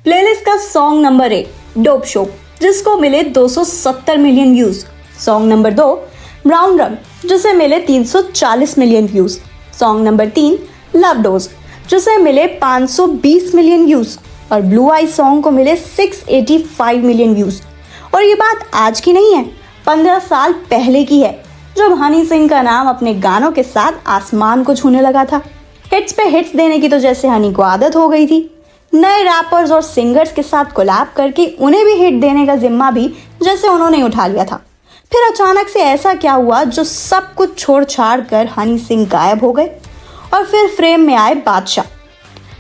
Playlist का song number 1 dope show, जिसको मिले 270 million views. Song number 2 brown रंग, जिसे मिले 340 million views. Song number 3 love dose, जिसे मिले 520 मिलियन व्यूज। और ब्लू आई सॉन्ग को मिले 685 मिलियन व्यूज। और ये बात आज की नहीं है, 15 साल पहले की है, जब हनी सिंह का नाम अपने गानों के साथ आसमान को छूने लगा था। हिट्स पे हिट्स देने की तो जैसे हनी को आदत हो गई थी। नए रैपर्स और सिंगर्स के साथ कोलैब करके उन्हें भी हिट देने का जिम्मा भी जैसे उन्होंने उठा लिया था। फिर अचानक से ऐसा क्या हुआ जो सब कुछ छोड़ छाड़ कर हनी सिंह गायब हो गए और फिर फ्रेम में आए बादशाह।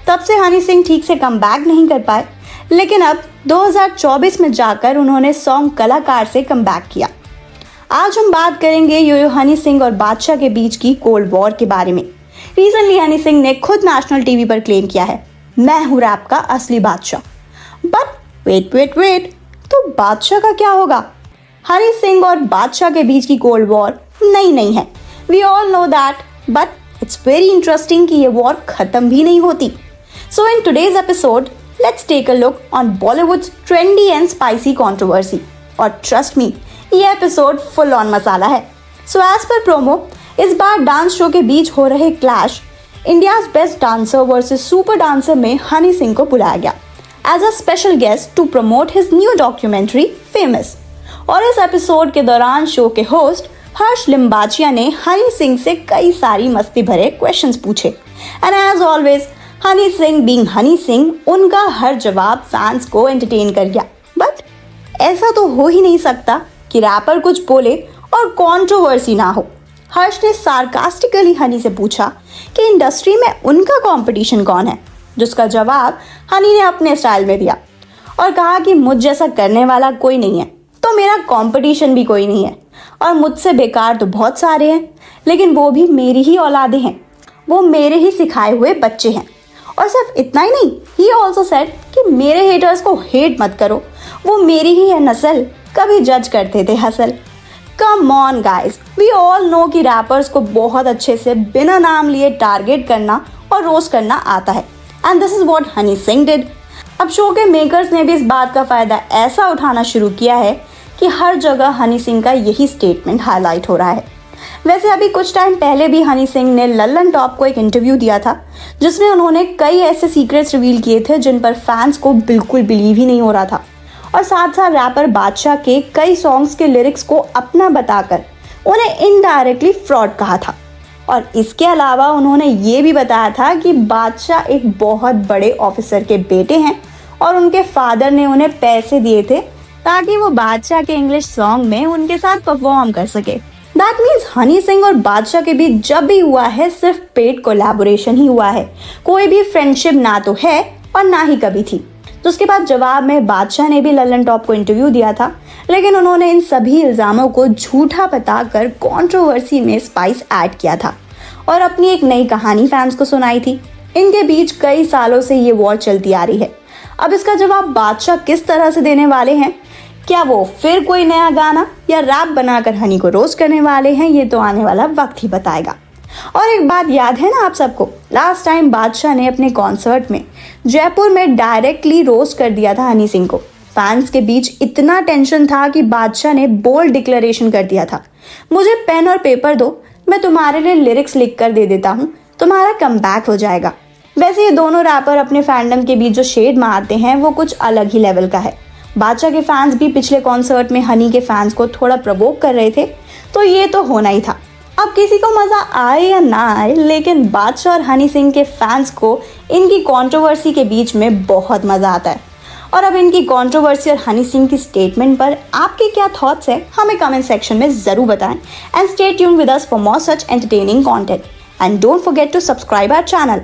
तब से हनी सिंह ठीक से कमबैक नहीं कर पाए, लेकिन अब 2024 में जाकर उन्होंने सॉन्ग कलाकार से कमबैक किया। आज हम बात करेंगे यो हनी सिंह और बादशाह के बीच की कोल्ड वॉर के बारे में। रिसेंटली हनी सिंह ने खुद नेशनल टीवी पर क्लेम किया है, मैं हूं रैप का असली बादशाह। बट वेट, तो बादशाह का क्या होगा? हनी सिंह और बादशाह के बीच की कोल्ड वॉर नई नहीं है, we all know that, but it's very interesting कि ये वॉर खत्म भी नहीं होती। So in today's episode let's take a look on Bollywood's trendy and spicy controversy. और ट्रस्ट मी, ये एपिसोड फुल ऑन मसाला है। सो एज पर प्रोमो, इस बार डांस शो के बीच हो रहे clash India's best dancer versus super dancer में हनी सिंह को बुलाया गया as a special guest to promote his new documentary famous. और इस एपिसोड के दौरान शो के होस्ट हर्ष लिम्बाचिया ने हनी सिंह से कई सारी मस्ती भरे क्वेश्चंस पूछे and as always Honey Singh being Honey Singh, उनका हर जवाब फैंस को एंटरटेन कर गया। बट ऐसा तो हो ही नहीं सकता कि रैपर कुछ बोले और कंट्रोवर्सी ना हो। हर्ष ने सार्कास्टिकली हनी से पूछा कि इंडस्ट्री में उनका कंपटीशन कौन है, जिसका जवाब हनी ने अपने स्टाइल में दिया और कहा कि मुझ जैसा करने वाला कोई नहीं है, तो मेरा कंपटीशन भी कोई नहीं है और मुझसे बेकार तो बहुत सारे हैं, लेकिन वो भी मेरी ही औलादे हैं, वो मेरे ही सिखाए हुए बच्चे हैं। और सिर्फ इतना ही नहीं, ही ऑल्सो सेड कि मेरे हेटर्स को हेट मत करो, वो मेरी ही है नस्ल, कभी जज करते थे hustle. Come on guys, we all know कि रैपर्स को बहुत अच्छे से बिना नाम लिए टारगेट करना और रोस्ट करना आता है, and this is what Honey Singh did. अब शो के मेकर्स ने भी इस बात का फायदा ऐसा उठाना शुरू किया है कि हर जगह हनी सिंह का यही स्टेटमेंट हाईलाइट हो रहा है। वैसे अभी कुछ टाइम पहले भी हनी सिंह ने लल्लन टॉप को एक इंटरव्यू दिया था, जिसमें उन्होंने कई ऐसे सीक्रेट्स रिवील किए थे जिन पर फैंस को बिल्कुल बिलीव ही नहीं हो रहा था। और साथ साथ रैपर बादशाह के कई सॉन्ग्स के लिरिक्स को अपना बताकर उन्हें इनडायरेक्टली फ्रॉड कहा था। और इसके अलावा उन्होंने ये भी बताया था कि बादशाह एक बहुत बड़े ऑफिसर के बेटे हैं और उनके फादर ने उन्हें पैसे दिए थे ताकि वो बादशाह के इंग्लिश सॉन्ग में उनके साथ परफॉर्म कर सके। दैट मीन्स हनी सिंह और बादशाह के बीच जब भी हुआ है सिर्फ पेड कोलैबोरेशन ही हुआ है, कोई भी फ्रेंडशिप ना तो है और ना ही कभी थी। तो उसके बाद जवाब में बादशाह ने भी लल्लन टॉप को इंटरव्यू दिया था, लेकिन उन्होंने इन सभी इल्जामों को झूठा बताकर कंट्रोवर्सी में स्पाइस ऐड किया था और अपनी एक नई कहानी फैंस को सुनाई थी। इनके बीच कई सालों से ये वॉर चलती आ रही है। अब इसका जवाब बादशाह किस तरह से देने वाले हैं, क्या वो फिर कोई नया गाना या रैप बनाकर हनी को रोस्ट करने वाले हैं, ये तो आने वाला वक्त ही बताएगा। और एक बात याद है ना आप सबको, लास्ट टाइम बादशाह ने अपने कॉन्सर्ट में जयपुर में डायरेक्टली रोस्ट कर दिया था हनी सिंह को। फैंस के बीच इतना टेंशन था कि बादशाह ने बोल्ड डिक्लेरेशन कर दिया था, मुझे पेन और पेपर दो, मैं तुम्हारे लिए लिरिक्स लिख कर दे देता हूँ, तुम्हारा कमबैक हो जाएगा। वैसे ये दोनों रैपर अपने फैंडम के बीच जो शेड मारते हैं वो कुछ अलग ही लेवल का है। बादशाह के फैंस भी पिछले कॉन्सर्ट में हनी के फैंस को थोड़ा प्रवोक कर रहे थे, तो ये तो होना ही था। अब किसी को मज़ा आए या ना आए, लेकिन बादशाह और हनी सिंह के फैंस को इनकी कंट्रोवर्सी के बीच में बहुत मज़ा आता है। और अब इनकी कंट्रोवर्सी और हनी सिंह की स्टेटमेंट पर आपके क्या थॉट्स हैं, हमें कमेंट सेक्शन में ज़रूर बताएं। And stay tuned with us for more such entertaining content and don't forget to subscribe our channel.